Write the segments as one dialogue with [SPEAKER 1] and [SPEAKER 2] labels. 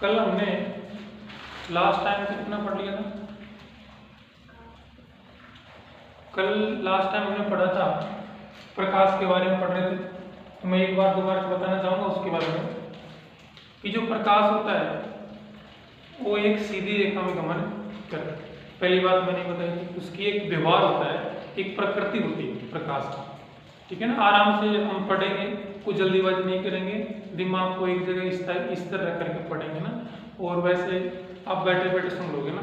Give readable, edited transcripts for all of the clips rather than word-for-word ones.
[SPEAKER 1] कल हमने last time कितना पढ़ लिया था? कल लास्ट टाइम हमने पढ़ा था प्रकाश के बारे में पढ़ रहे थे। तो मैं एक बार दोबारा बताना चाहूँगा उसके बारे में कि जो प्रकाश होता है वो एक सीधी रेखा में गमन करता है। पहली बात मैंने बताई थी, उसकी एक व्यवहार होता है, एक प्रकृति होती है प्रकाश की। ठीक है ना, आराम से हम पढ़ेंगे, कोई जल्दीबाजी नहीं करेंगे, दिमाग को एक जगह इस तरह करके पढ़ेंगे ना। और वैसे आप बैठे बैठे सुन लोगे ना,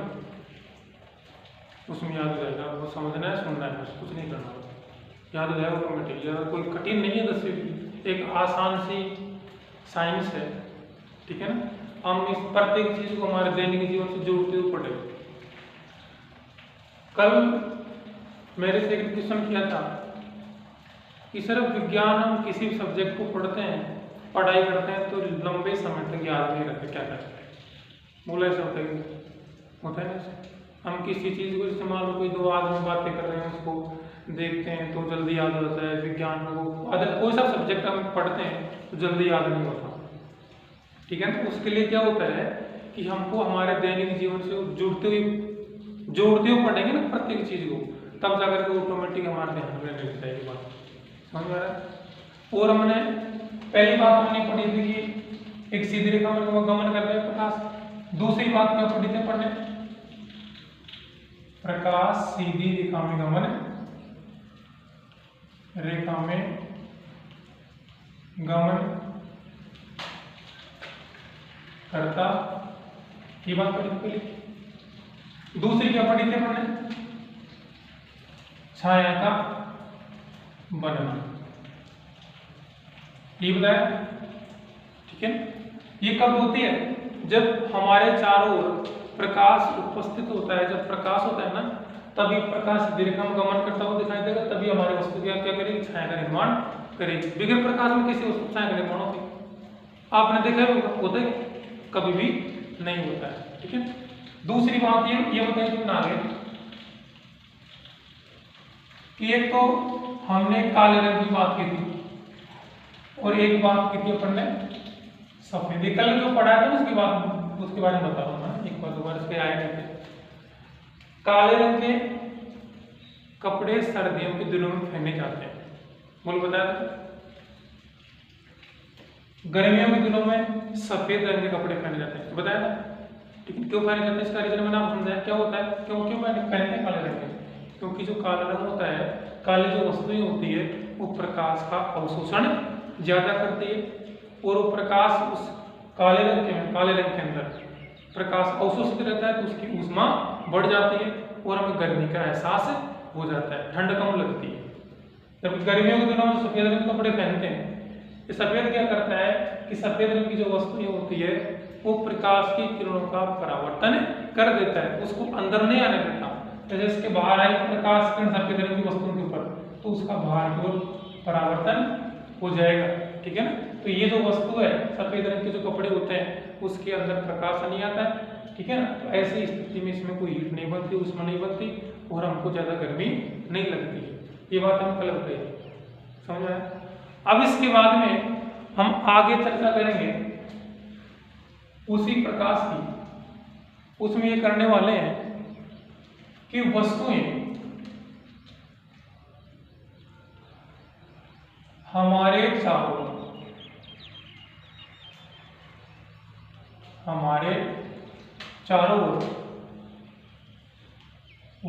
[SPEAKER 1] उसमें याद हो जाएगा। वो समझना है, सुनना है, बस कुछ नहीं करना, याद हो जाएगा ऑटोमेटिक। कोई कठिन नहीं है 10वीं की, एक आसान सी साइंस है। ठीक है ना, हम इस प्रत्येक चीज को हमारे दैनिक जीवन से जोड़ते हुए पढ़ेंगे। कल मेरे से एक क्वेश्चन किया था कि सिर्फ विज्ञान हम किसी भी सब्जेक्ट को पढ़ते हैं, पढ़ाई करते हैं तो लंबे समय तक याद नहीं रहते, क्या करते हैं? बोला ऐसा होता है ना। हम किसी चीज़ को इस्तेमाल में कोई दो आदमी बातें कर रहे हैं, उसको देखते हैं तो जल्दी याद हो जाता है। विज्ञान में वो अदर कोई सा सब्जेक्ट हम पढ़ते हैं तो जल्दी याद नहीं होता। ठीक है ना, उसके लिए क्या होता है कि हमको हमारे दैनिक जीवन से जोड़ते हुए पढ़ेंगे ना प्रत्येक चीज़ को, तब जाकर के ऑटोमेटिक हमारे ध्यान में रहने लगता है। बात समझ में आ रहा है? और हमने पहली बात हमने पढ़ी थी कि एक सीधी रेखा में गमन कर रहे हैं प्रकाश। दूसरी बात क्या पढ़ी थी पढ़ने? प्रकाश सीधी रेखा में गमन करता, ये बात पढ़ी थी पहले। दूसरी क्या पढ़ी थी हमने? छाया का बनना, ये बताया। ठीक है, ये कब होती है? जब हमारे चारों ओर प्रकाश उपस्थित होता है। जब प्रकाश होता है ना, तभी प्रकाश रेखा में गमन करता हुआ दिखाई देगा, तभी हमारी वस्तु क्या करेगी? छाया का निर्माण करेगी। बगैर प्रकाश में किसी वस्तु छाया का निर्माण होती है? आपने देखा होता है? कभी भी नहीं होता है। ठीक है, दूसरी बात ये बताइए तुमने आगे कि एक तो हमने काले रंग की बात की थी और एक बात की थी अपन ने सफेद। कल जो पढ़ा था उसके बारे में बता रहा हूँ मैं एक बार दोबारा, इसके आए नहीं थे। काले रंग के कपड़े सर्दियों के दिनों में पहने जाते हैं, बोल बताया था। गर्मियों के दिनों में सफेद रंग के कपड़े पहने जाते हैं, बताया था। लेकिन क्यों पहने जाते हैं इसका रीजन मैंने आपको समझाया। क्या होता है, क्यों पहनते हैं काले रंग के? क्योंकि जो काला रंग होता है, काली जो वस्तुएं होती है वो प्रकाश का अवशोषण ज्यादा करती है, और वो प्रकाश उस काले रंग के अंदर प्रकाश अवशोषित रहता है, तो उसकी ऊष्मा बढ़ जाती है और हमें गर्मी का एहसास हो जाता है, ठंड कम लगती है। जब गर्मियों के दिनों में सफेद रंग के कपड़े पहनते हैं, ये सफेद क्या करता है कि सफेद रंग की जो वस्तुएं होती है वो प्रकाश की किरणों का परावर्तन कर देता है, उसको अंदर नहीं आने देता। जैसे इसके बाहर आई प्रकाश किरण सफेद रंग की वस्तुओं के ऊपर, तो उसका बाहर की ओर परावर्तन हो जाएगा। ठीक है ना, तो ये जो वस्तु है सफेद रंग के जो कपड़े होते हैं उसके अंदर प्रकाश नहीं आता है। ठीक है ना, तो ऐसी स्थिति में इसमें कोई हीट नहीं बनती, ऊष्मा नहीं बनती और हमको ज्यादा गर्मी नहीं लगती है। ये बात हम कल बताई, समझ में आया? अब इसके बाद में हम आगे चर्चा करेंगे उसी प्रकाश की। उसमें ये करने वाले हैं कि वस्तुएं हमारे चारों ओर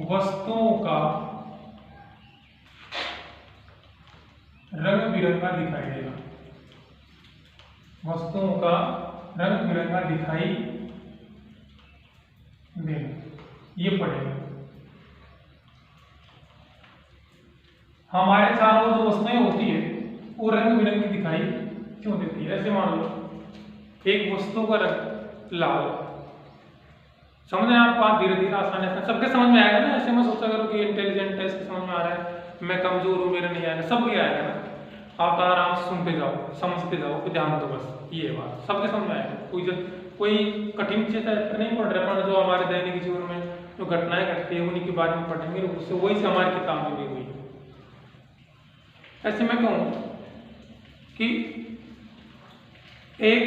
[SPEAKER 1] वस्तुओं का रंग बिरंगा दिखाई देगा। वस्तुओं का रंग बिरंगा दिखाई देगा, ये पढ़ेगा। हमारे चारों जो वस्तुएं होती है वो रंग बिरंगी दिखाई क्यों देती है? ऐसे मान लो एक वस्तु का रंग लाल, समझ रहे हैं आप? बात धीरे धीरे आसानी से सबके समझ में आएगा ना। ऐसे में सोचा करो कि इंटेलिजेंट है, इसके समझ में आ रहा है, मैं कमजोर हूँ मेरा नहीं आएगा, सबके आएगा ना। आप आराम से सुनते जाओ, समझते जाओ, फिर ध्यान दो, बस ये बात सबके समझ में आएगा। कोई कठिन चीज नहीं पढ़ रहे अपन, जो हमारे दैनिक जीवन में जो घटनाएं घटती है उन्हीं के बारे में पढ़ेंगे, उससे वही से हमारी किताब में दी हुई है। ऐसे मैं कहूँ कि एक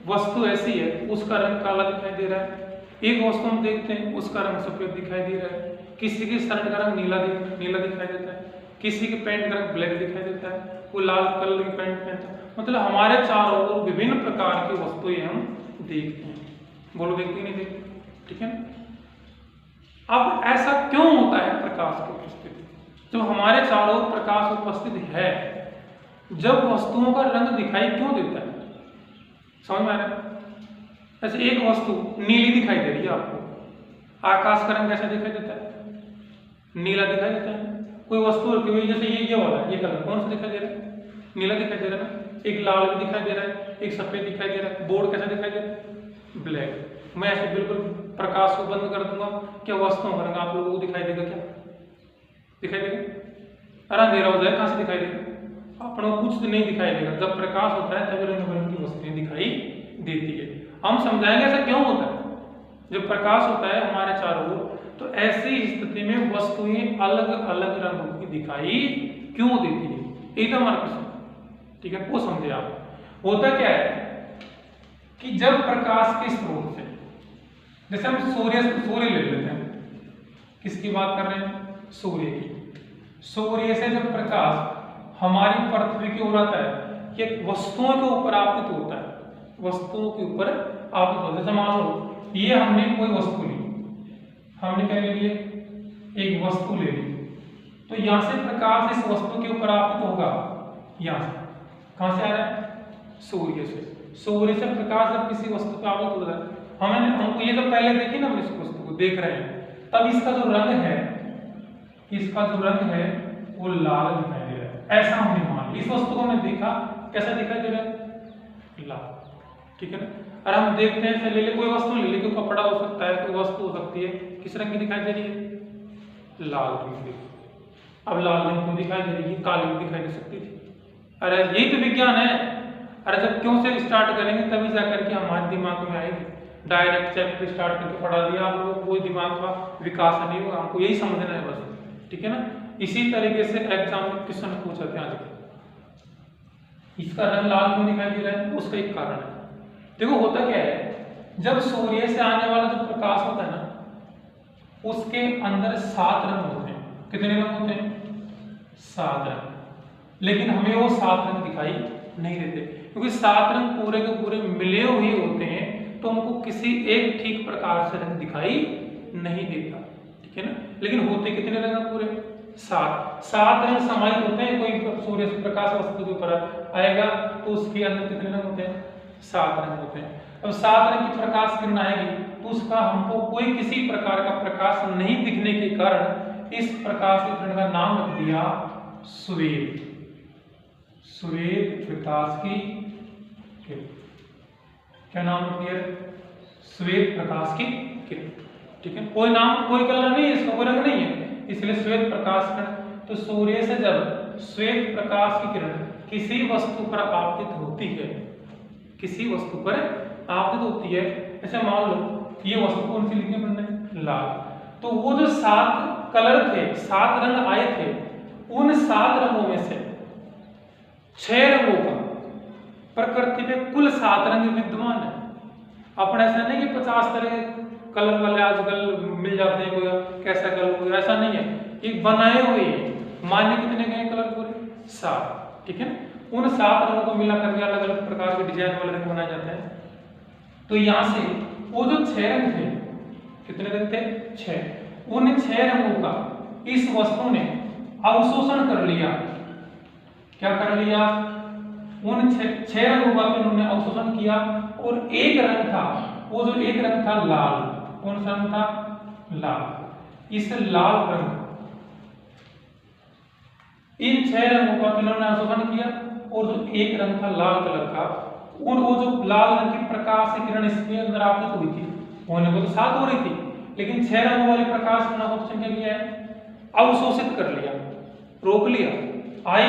[SPEAKER 1] वस्तु ऐसी है उसका रंग काला दिखाई दे रहा है, एक वस्तु हम देखते हैं उसका रंग सफेद दिखाई दे रहा है, किसी के शर्ट का रंग नीला दिखाई देता है, किसी के पैंट का रंग ब्लैक दिखाई देता है, वो लाल कलर की पैंट पहनता है। मतलब हमारे चारों ओर विभिन्न प्रकार की वस्तुएं हम देखते हैं। बोलो देखते नहीं देखते, ठीक है। अब ऐसा क्यों होता है प्रकाश की उपस्थिति? जब हमारे चारों ओर प्रकाश उपस्थित है, जब वस्तुओं का रंग दिखाई क्यों देता है? समझ में आ रहा है? ऐसे एक वस्तु नीली दिखाई दे रही है आपको, आकाश का रंग कैसा दिखाई देता है? नीला दिखाई देता है। कोई वस्तु रखी हुई जैसे ये वाला, ये कलर कौन सा दिखाई दे रहा है? नीला दिखाई दे रहा है ना। एक लाल भी दिखाई दे रहा है, एक सफेद दिखाई दे रहा है। बोर्ड कैसा दिखाई दे रहा है? ब्लैक। मैं ऐसे बिल्कुल प्रकाश को बंद कर दूंगा, क्या वस्तुओं का रंग आप लोगों को दिखाई देगा? क्या दिखाई देगा? अरे अंधेरा हो जाए, कहां से दिखाई देगा? अपनों को कुछ नहीं दिखाई देगा। जब प्रकाश होता है तभी रंग बिरंगी वस्तुएं दिखाई देती है। हम समझाएंगे ऐसा क्यों होता है। जब प्रकाश होता है हमारे चारों ओर, तो ऐसी स्थिति में वस्तुएं अलग अलग रंगों की दिखाई क्यों देती है? यही तो हमारा प्रश्न, ठीक है। वो समझे आप। होता क्या है कि जब प्रकाश के स्रोत से, जैसे हम सूर्य ले लेते हैं, किसकी बात कर रहे हैं? सूर्य की। सूर्य से जब प्रकाश हमारी पृथ्वी की ओर आता है, ये वस्तुओं के ऊपर आपतित होता है, वस्तुओं के ऊपर आपतित होता है। जैसे मान लो ये हमने कोई वस्तु ली, हमने क्या ले लिए? एक वस्तु ले ली, तो यहां से प्रकाश इस वस्तु के ऊपर आपतित होगा। यहां से कहां से आ रहा है? सूर्य से। सूर्य से प्रकाश जब किसी वस्तु पर आपतित होता है, हमको ये जब पहले देखी ना, हम इस वस्तु को देख रहे हैं, तब इसका जो रंग है, इसका जो रंग है वो लाल दिखाई दे रहा है। ऐसा हमने मान लिया। इस वस्तु को हमने देखा, कैसा दिखाई दे रहा है? लाल, ठीक है ना। और हम देखते हैं, ऐसे ले ले, कोई वस्तु ले ले, कोई कपड़ा हो सकता है, कोई वस्तु हो सकती है, किस रंग की दिखाई दे रही है? लाल रंग की। अब लाल रंग क्यों दिखाई दे रही है? काली दिखाई दे सकती थी। अरे यही तो विज्ञान है। अरे जब क्यों से स्टार्ट करेंगे तभी जाकर के हमारे दिमाग में आएगी। डायरेक्ट चैप्टर स्टार्ट करके पढ़ा दिया आप लोगों को, कोई दिमाग का विकास नहीं होगा। हमको यही समझना है बस, ठीक है ना। इसी तरीके से एग्जाम में क्वेश्चन पूछा था आज, इसका रंग लाल क्यों दिखाई दे रहा है? उसका एक कारण है। देखो होता क्या है, जब सूर्य से आने वाला जो प्रकाश होता है ना, उसके अंदर 7 रंग होते हैं। कितने रंग होते हैं? 7 रंग। लेकिन हमें वो 7 रंग दिखाई नहीं देते, क्योंकि 7 रंग पूरे के पूरे मिले हुए होते हैं, तो हमको किसी एक ठीक प्रकार से रंग दिखाई नहीं देता, ठीक है ना। लेकिन होते कितने रंग पूरे? 7 रंग समाहित होते हैं। कोई सूर्य से प्रकाश वस्तु के ऊपर आएगा तो उसके अंदर कितने रंग होते हैं? 7 रंग होते हैं। अब 7 रंग की प्रकाश किरण आएगी तो उसका हमको कोई किसी प्रकार का प्रकाश नहीं दिखने के कारण इस प्रकाश की किरण का नाम रख दिया श्वेत। श्वेत प्रकाश की किरण। क्या नाम रख दिया? श्वेत प्रकाश की किरण, ठीक है। कोई नाम, कोई कलर नहीं है इसका, कोई रंग नहीं है, इसलिए श्वेत प्रकाश किरण। तो सूर्य से जब श्वेत प्रकाश की किरण किसी वस्तु पर आपतित होती है, किसी वस्तु पर आपतित होती है, ऐसे मान लो ये वस्तु कौन सी लिखी है? लाल। तो वो जो 7 कलर थे, 7 रंग आए थे, उन 7 रंगों में से 6 रंगों का प्रकृति में कुल 7 रंग विद्यमान है। अपन ऐसा नहीं कि 50 तरह कलर वाले आजकल मिल जाते हैं, कोई कैसा कलर, कोई ऐसा नहीं है। एक बनाए हुए हैं। मान्य कितने गए कलर? पूरे 7, ठीक है। उन 7 रंगों को मिला करके अलग अलग प्रकार के डिजाइन वाले रंग बनाए जाते हैं। तो यहां से वो जो 6 रंग थे, कितने रंग थे? 6। उन 6 रंगों का इस वस्तु ने अवशोषण कर लिया। क्या कर लिया? उन 6 रंगों का उन्होंने अवशोषण किया, और एक रंग था, वो जो एक रंग था लाल। कौन सा रंग था? लाल। इस लाल रंग, इन 6 रंगों का इन्होंने अवशोषण किया, और जो एक रंग था लाल कलर का, वो जो लाल रंग की प्रकाश की किरण इसके अंदर आपतित हुई थी, होने को तो 7 हो रही थी, लेकिन 6 रंगों वाले प्रकाश किरण को क्या किया है? अवशोषित कर लिया, रोक लिया। आई,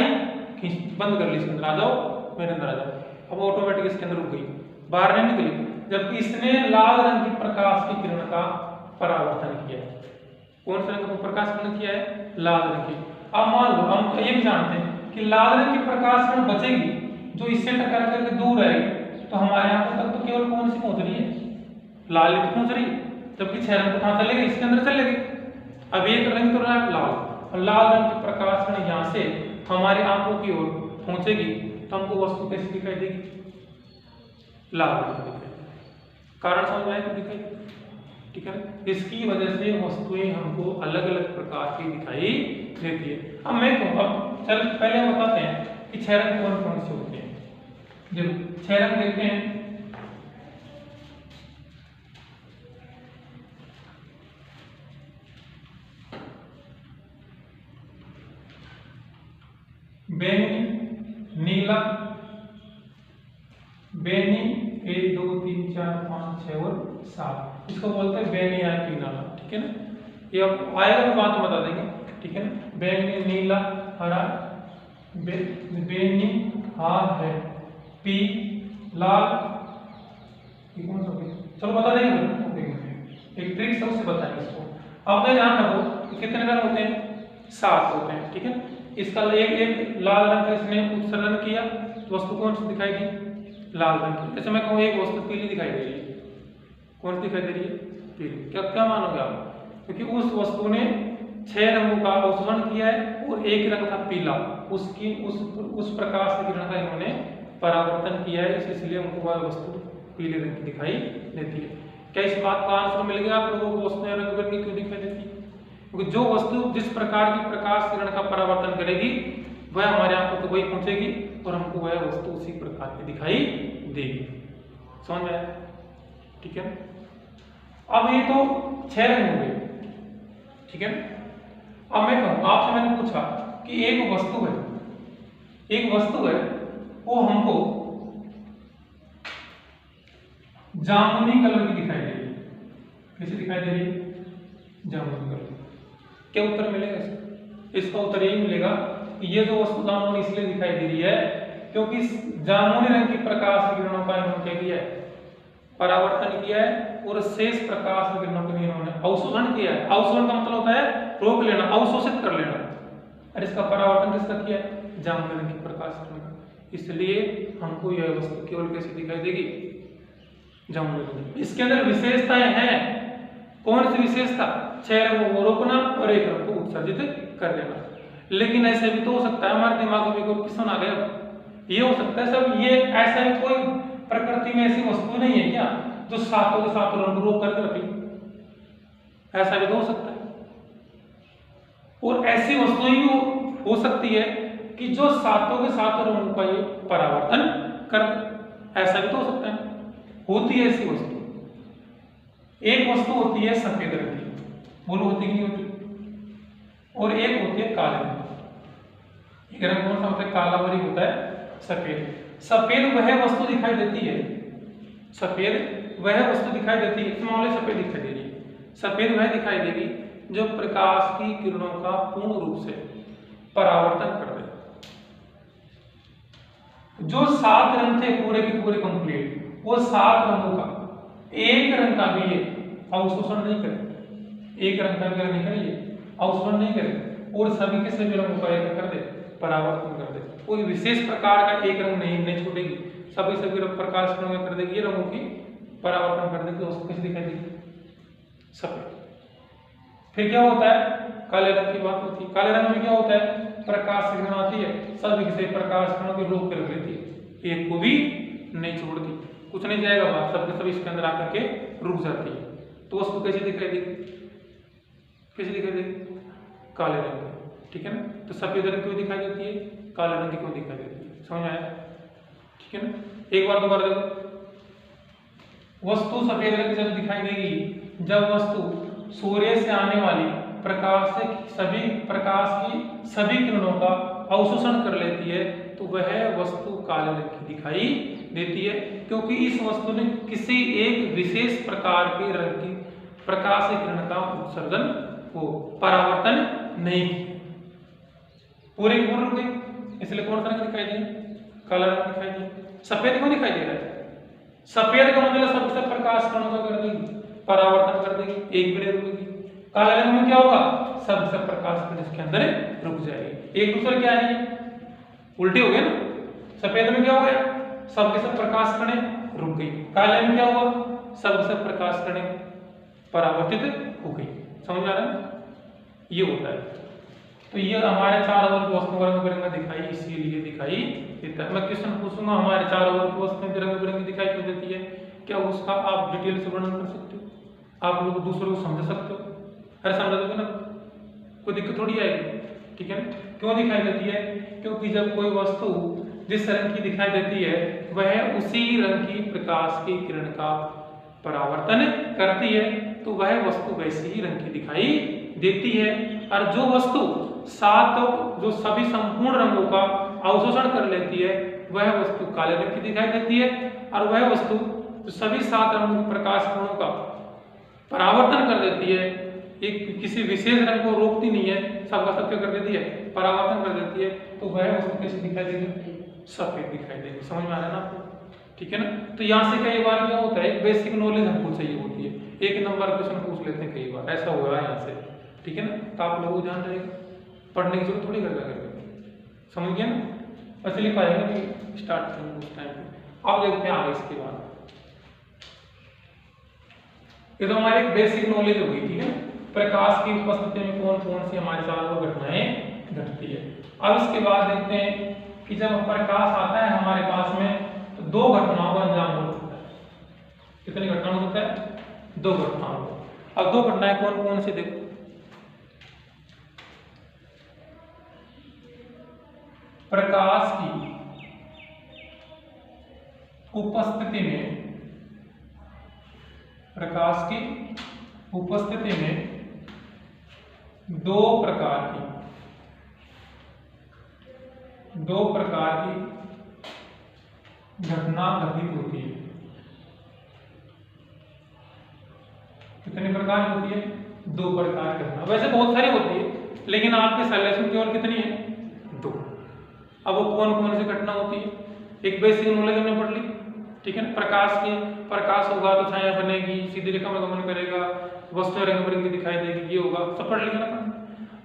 [SPEAKER 1] बंद कर ली, इसके अंदर आ जाओ, मेरे अंदर आ जाओ। अब ऑटोमेटिक इसके अंदर रुक गई, बाहर नहीं निकली, जबकि इसने लाल रंग की प्रकाश की किरण का परावर्तन किया है। कौन सा रंग का प्रकाश किरण किया है? लाल रंग की। अब मान लो हम ये भी जानते हैं कि लाल रंग की प्रकाश किरण बचेगी, जो इससे टकरा करके दूर आएगी, तो हमारे यहाँ तक तो लाल तो पहुंच रही, जबकि 6 रंग तो कहां चले गए, इसके अंदर चले गए। अब एक रंग तो रहा है लाल, और लाल रंग की प्रकाश किरण यहाँ से हमारी आंखों की ओर पहुंचेगी तो हमको वस्तु कैसी दिखाई देगी, लाल रंग की दिखाई देगी। कारण समझ में आया कि दिखाई, ठीक है ना। इसकी वजह से वस्तुएं हमको अलग अलग प्रकार की दिखाई देती है। अब मैं कहूँ, अब चल पहले हम बताते हैं कि 6 रंग कौन कौन से होते हैं। जब 6 रंग देखते हैं, बैंगनी, नीला, बैंगनी 1 2 3 4 5 6 और 7, इसको बोलते हैं बैंगनी या पीला, ठीक है ना। ये अब आएगा तो बात बता देंगे, ठीक है ना। बैंगनी, नीला, हरा, बैंगनी, हार है, पी, लाल, ये कौन सा, चलो बता देंगे, एक ट्रिक से उससे बताएंगे इसको। अब मैं ध्यान रखो कितने रंग होते हैं, 7 होते हैं, ठीक है। इसका एक लाल रंग का इसने उत्सर्जन किया, वस्तु कौन सी दिखाई दी, लाल रंग की। जैसे मैं कहूँ एक वस्तु पीली दिखाई दे रही है, कौन सी दिखाई दे रही है, पीली। क्या क्या मानोगे आप, क्योंकि उस वस्तु ने 6 रंगों का उत्सर्जन किया है और एक रंग था पीला, उसकी उस प्रकाश की किरण का इन्होंने परावर्तन किया है, इसलिए हमको वह वस्तु पीले रंग की दिखाई देती है। क्या इस बात का आंसर मिल गया आप लोगों को, वस्तुएं रंग बिरंगी क्यों दिखाई देती है? क्योंकि जो वस्तु जिस प्रकार की प्रकाश किरण का परावर्तन करेगी वह हमारे आंखों तक वही पहुंचेगी और हमको वह वस्तु उसी प्रकार की दिखाई देगी। समझ में आया, ठीक है। अब ये तो 6 रंग हो गए, ठीक है। अब मैं कहूं, आपसे मैंने पूछा कि एक वस्तु है वो हमको जामुनी कलर की दिखाई दे रही है, कैसे दिखाई दे रही है, जामुनी कलर। क्या उत्तर मिलेगा इसका उत्तर यही मिलेगा कि ये जो वस्तु जामुनी इसलिए दिखाई दे रही है क्योंकि जामुनी रंग की प्रकाश किरणों का इन्होंने क्या किया है, परावर्तन किया है, और शेष प्रकाश किरणों को इन्होंने अवशोषण किया है। अवशोषण का मतलब होता है रोक लेना, अवशोषित कर लेना, और इसका परावर्तन किसका किया है, जामुनी रंग की प्रकाश किरण का। इसलिए हमको यह वस्तु केवल कैसे दिखाई देगी, जामुनी रंग। इसके अंदर विशेषताएं हैं, कौन सी विशेषता, 6 रंगों को रोकना और एक रंग को उत्सर्जित कर देना। लेकिन ऐसे भी तो हो सकता है हमारे दिमाग में कोई क्वेश्चन आ गया, ये हो सकता है सब, ये ऐसा भी कोई प्रकृति में ऐसी वस्तु नहीं है क्या जो सातों के साथ रंग को रोक करके रख ली, ऐसा भी तो हो सकता है। और ऐसी वस्तुएं भी हो सकती है कि जो सातों के साथ रंगों का ये परावर्तन कर दे, ऐसा भी तो हो सकता है। होती है ऐसी वस्तु, एक वस्तु होती है सफेद रंग की, बोलो होती कि नहीं होती, और एक होती है काले रंग की। एक रंग कौन सा होता है, काला, और एक होता है सफेद। सफेद वह वस्तु दिखाई देती है, सफेद वह वस्तु दिखाई देती है, इस मामले सफेद दिखाई दे रही है। सफेद वह दिखाई देगी जो प्रकाश की किरणों का पूर्ण रूप से परावर्तन कर दे। जो 7 रंग थे पूरे के पूरे कंप्लीट, वो 7 रंगों का एक रंग का भी ये अवशोषण नहीं करे, एक रंग का भी नहीं करे, अवशोषण नहीं करे, और सभी के सभी रंगों का एक कर दे, परावर्तन कर दे। कोई विशेष प्रकार का एक रंग नहीं छोड़ेगी, सभी रंग प्रकाश किरणों कर देगी, ये रंगों की परावर्तन कर देगी, उसको कैसे दिखाई देगी, सफेद। फिर क्या होता है, काले रंग की बात होती है। काले रंग में क्या होता है, प्रकाश किरण आती है, सभी से प्रकाश किरणों की रोक कर लेती है, एक को भी नहीं छोड़ती, कुछ नहीं जाएगा बात, सबके सब इसके अंदर आकर के रुक जाती है। तो उसको कैसे दिखाई देगी, कैसे दिखाई देगी, काले रंग में, ठीक है ना। तो सफेद रंग क्यों दिखाई देती है, काले रंग की क्यों दिखाई देती है, समझ आया, ठीक है ना। एक बार दोबारा देखो, वस्तु सफेद रंग की जब दिखाई देगी जब वस्तु सूर्य से आने वाली प्रकाश की सभी किरणों का अवशोषण कर लेती है, तो वह वस्तु काले रंग की दिखाई देती है, क्योंकि इस वस्तु ने किसी एक विशेष प्रकार के रंग की प्रकाश किरण का उत्सर्जन को परावर्तन नहीं किया, पूरे पूर्ण रुक गई, इसलिए कौन सा रंग दिखाई दिया, काला रंग दिखाई दिया। सफेद क्यों दिखाई दे रहा है, सफेद का मतलब सबसे प्रकाश किरणों का कर देगी, परावर्तन कर देगी, एक भी नहीं रुकेगी। काले रंग में क्या होगा, सबसे प्रकाश किरण इसके अंदर रुक जाएगी, एक दूसरे क्या है, उल्टे हो गए ना। सफेद में क्या हो गया, सब के सब प्रकाश किरणें रुक गई। काले में क्या हुआ, सब के सब प्रकाश किरणें परावर्तित हो गई। समझ आ रहा है, ये होता है। तो ये हमारे 4 ओवर की वस्तु रंग बिरंगा दिखाई इसीलिए दिखाई देता है। मैं क्वेश्चन पूछूंगा हमारे 4 ओवर की वस्तुएं रंग बिरंगी दिखाई क्यों देती है, क्या उसका आप डिटेल से वर्णन कर सकते हो, आप लोग दूसरों को समझ सकते हो? अरे समझ दोगे ना, कोई दिक्कत थोड़ी आएगी, ठीक है ना। क्यों दिखाई देती है, क्योंकि जब कोई वस्तु जिस रंग की दिखाई देती है वह उसी रंग की प्रकाश की किरण का परावर्तन करती है, तो वह वस्तु वैसे ही रंग की दिखाई देती है। और जो वस्तु जो सभी संपूर्ण रंगों का अवशोषण कर लेती है वह वस्तु काले रंग की दिखाई देती है, और वह वस्तु जो सभी 7 रंगों के प्रकाश किरणों का परावर्तन कर देती है, एक किसी विशेष रंग को रोकती नहीं है, सबका सब क्या कर देती है, परावर्तन कर देती है, तो वह वस्तु कैसे दिखाई देगी, सफेद दिखाई देगी। समझ में आ रहा है ना आपको, ठीक है ना। तो यहाँ से कई बार क्या होता है, बेसिक नॉलेज हमको चाहिए होती है, 1 नंबर क्वेश्चन पूछ लेते हैं कई बार, ऐसा हो रहा है यहाँ से, ठीक है ना। तो आप लोगों को ध्यान रहेगा, पढ़ने की जरूरत थोड़ी करता करके, समझ गया ना। बस लिख पाएंगे कि स्टार्ट करेंगे उस टाइम पे। अब देखते हैं आगे इसके बाद, ये तो हमारी एक बेसिक नॉलेज होगी, ठीक है। प्रकाश की उपस्थिति में कौन कौन सी हमारे साथ घटनाएं घटती है। अब इसके बाद देखते हैं कि जब प्रकाश आता है हमारे पास में तो 2 घटनाओं का अंजाम हो सकता है। कितनी घटनाओं होता है, 2 घटनाओं। अब 2 घटनाएं कौन कौन सी देखो, प्रकाश की उपस्थिति में, प्रकाश की उपस्थिति में 2 प्रकार की घटना घटित होती है। कितने प्रकार की होती है, 2 प्रकार की घटना। वैसे बहुत सारी होती है लेकिन आपके सिलेबस में केवल कितनी है, 2। अब वो कौन कौन सी घटना होती है, एक बेसिक नॉलेज हमने पढ़ ली, ठीक है ना। प्रकाश होगा तो छाया बनेगी, सीधी रेखा में गमन करेगा, वस्तु रंग बिरंगी दिखाई देगी, ये होगा, सब पढ़ लिया ना।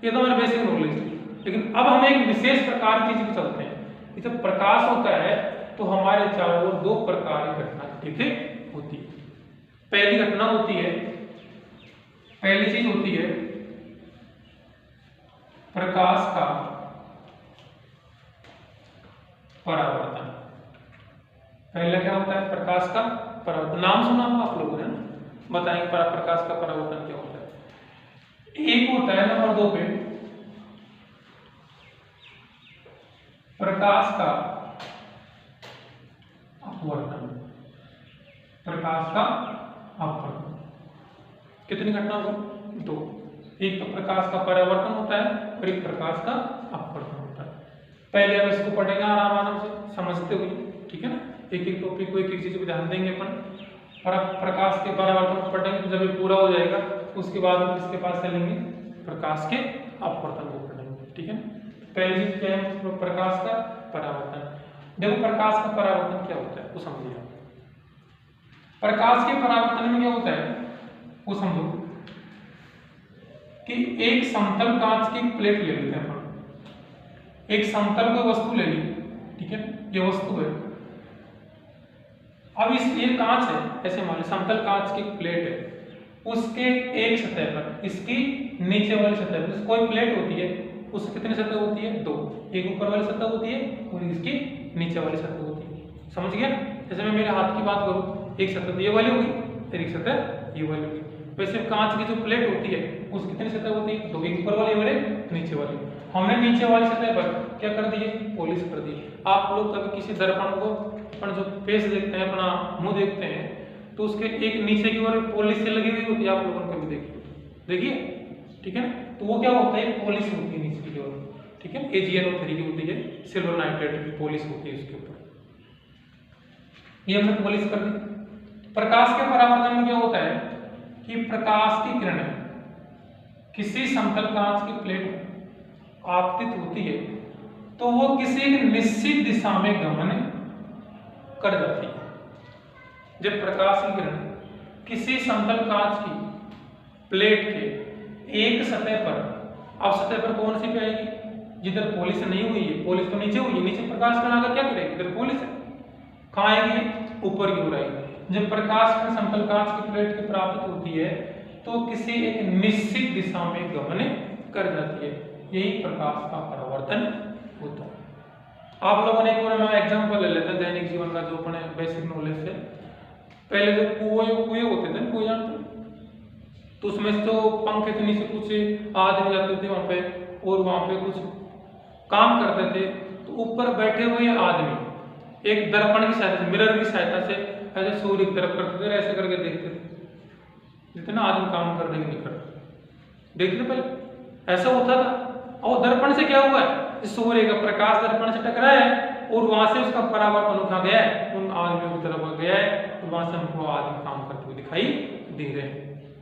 [SPEAKER 1] ये तो हमारे बेसिक नॉलेज थी। लेकिन अब हम एक विशेष प्रकार की चीज चलते हैं, जब प्रकाश होता है तो हमारे चारों ओर 2 प्रकार की घटना घटित होती है। पहली घटना होती है, पहली चीज होती है प्रकाश का परावर्तन। पहला क्या होता है, प्रकाश का परावर्तन। नाम सुना हो आप लोगों ने ना, बताएंगे प्रकाश का परावर्तन क्या होता है। एक होता है नंबर 2 पे प्रकाश का अपवर्तन। प्रकाश का अपवर्तन कितनी घटना होगी, 2। एक तो प्रकाश का परावर्तन होता है और एक प्रकाश का अपवर्तन होता है। पहले हम इसको पढ़ेंगे आराम से समझते हुए, ठीक है ना। एक एक टॉपिक को एक एक चीज पे ध्यान देंगे अपन। प्रकाश के परावर्तन को पढ़ेंगे तो जब ये पूरा हो जाएगा उसके बाद हम किसके पास चलेंगे, प्रकाश के अपवर्तन को पढ़ेंगे, ठीक है ना। पहली चीज क्या है, प्रकाश का परावर्तन। देखो प्रकाश का परावर्तन क्या होता है वो समझिए। प्रकाश के परावर्तन में क्या होता है वो समझो कि एक समतल कांच की प्लेट ले लेते हैं अपन, एक समतल कोई वस्तु ले ली, ठीक है, ये वस्तु है। अब ये कांच है, ऐसे मान लो समतल कांच की प्लेट है, उसके एक सतह पर, इसकी नीचे वाली सतह पर कोई प्लेट होती है, उसकी कितनी सतह होती है, 2। एक ऊपर वाली सतह होती है और इसकी नीचे वाली सतह होती है। समझ गया। जैसे मैं मेरे हाथ की बात करूं, एक सतह तो ये वाली होगी और एक सतह ये वाली होगी। वैसे कांच की जो प्लेट होती है उसकी कितनी सतह होती है, 2। एक ऊपर वाली वाले नीचे वाली। हमने नीचे वाली सतह पर क्या कर दिए, पॉलिश कर दी। आप लोग कभी किसी दर्पण को अपन जो फेस देखते हैं, अपना मुंह देखते हैं, तो उसके एक नीचे की ओर पॉलिश से लगी हुई होती है, आप लोगों ने कभी देखिए, ठीक है ना। तो वो क्या होता है, पॉलिश होती है नीचे की ओर, ठीक है। AgNO3 की होती है, सिल्वर नाइट्रेट की पॉलिश होती है उसके ऊपर, ये हमने पॉलिश कर दी। प्रकाश के परावर्तन में क्या होता है कि प्रकाश की किरणें किसी समतल कांच की प्लेट में आपतित होती है तो वो किसी निश्चित दिशा में गमन कर जाती है। जब प्रकाश की किरण किसी समतल कांच की प्लेट के एक सतह पर, अब सतह पर कौन सी पे आएगी, जिधर पॉलिश नहीं हुई है, पॉलिश तो नीचे हुई है, नीचे प्रकाश किरण आकर क्या करेगी, इधर पॉलिश है, कहाँ आएगी, ऊपर की ओर आएगी। जब प्रकाश किरण समतल कांच की प्लेट की प्राप्त होती है तो किसी एक निश्चित दिशा में गमन कर जाती है, यही प्रकाश का परावर्तन होता है। आप लोगों ने एक बार मैं एग्जांपल ले लेते हैं दैनिक जीवन का, जो अपने बेसिक नॉलेज से। पहले जो कुएं होते थे, कुएं जानते, तो उसमें से तो पंखे के नीचे कुछ आदमी जाते थे वहां पे, और वहां पे कुछ काम करते थे। तो ऊपर बैठे हुए आदमी एक दर्पण की सहायता से, मिरर की सहायता से ऐसे सूर्य की तरफ करते थे, ऐसे करके देखते थे। जितना आदमी काम करने के निकट देखते थे पहले ऐसा होता था। और दर्पण से क्या हुआ है, सूर्य का प्रकाश दर्पण से टकराया है और वहां से उसका परावर्तन उठा गया है, उन आदमियों की तरफ गया है, तो वहां से हमको आदमी काम करते हुए दिखाई दे रहे हैं।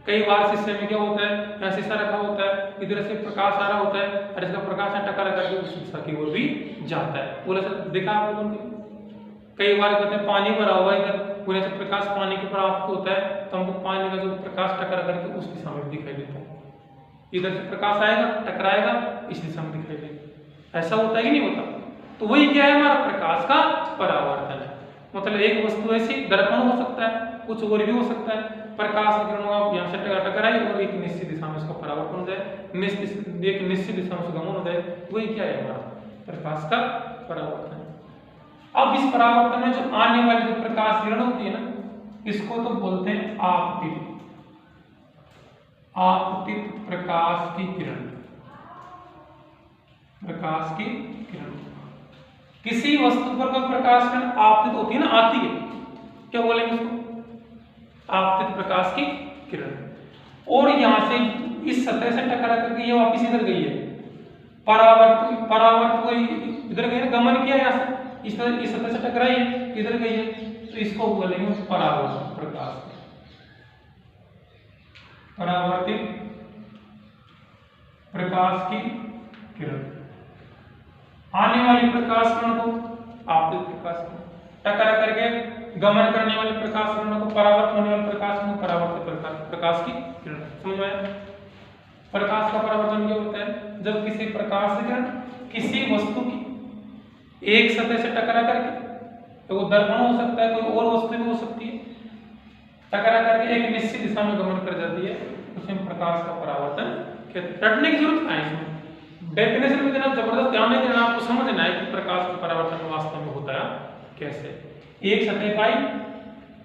[SPEAKER 1] कई बार शीशे में क्या होता है, यहाँ शीशा रखा होता है, इधर से प्रकाश आ रहा होता है और इसका प्रकाश टकरा करके उस शीशा की ओर भी जाता है। बोला सर देखा आप लोगों ने? कई बार कहते हैं पानी भरा हुआ इधर, पूरे से प्रकाश पानी के प्राप्त होता है, तो हमको पानी का जो प्रकाश टकरा करके उस दिशा में दिखाई देता है। इधर से प्रकाश आएगा, टकराएगा, इस दिशा में दिखाई देगा। ऐसा होता है कि नहीं होता? तो वही क्या है, हमारा प्रकाश का परावर्तन है। मतलब एक वस्तु ऐसी दर्पण हो सकता है, कुछ और भी हो सकता है। प्रकाश किरणों यहाँ से टकराई और एक निश्चित दिशा में उसका परावर्तन हो जाए, एक निश्चित दिशा में गमन हो जाए, वही क्या है, हमारा प्रकाश का परावर्तन। अब इस परावर्तन में जो आने वाली जो प्रकाश किरण होती है ना, इसको तो बोलते हैं आपतित प्रकाश की किरण। प्रकाश की किरण, किसी वस्तु पर कोई प्रकाश किरण आपतित होती है ना, आती है, क्या बोलेंगे उसको? आपतित प्रकाश की किरण। और यहां से इस सतह से टकरा करके ये वापस इधर गई है, परावर्त हुई, इधर गई, गमन किया यहां से, इस सतह से टकराई है, इधर गई है, तो इसको बोलेंगे परावर्तित प्रकाश। परावर्तित प्रकाश की किरण। आने वाली प्रकाश किरण को आपतित प्रकाश किरण, टकरा करके गमन करने वाले प्रकाश किरणों को परावर्तित होने वाले प्रकाश किरणों को परावर्तित प्रकाश की किरण। समझ में आया? प्रकाश का परावर्तन क्या होता है, जब किसी प्रकाश किरण किसी वस्तु की एक सतह से टकरा करके, तो वो दर्पण हो सकता है, कोई और वस्तु भी हो सकती है, टकरा करके एक निश्चित दिशा में गमन कर जाती है, उसमें प्रकाश का परावर्तन कहते हैं। रटने की जरूरत है, इसमें डेफिनेशन में देना जबरदस्त ध्यान नहीं देना, आपको समझना है कि प्रकाश का परावर्तन वास्तव में होता है कैसे। एक सतह पाई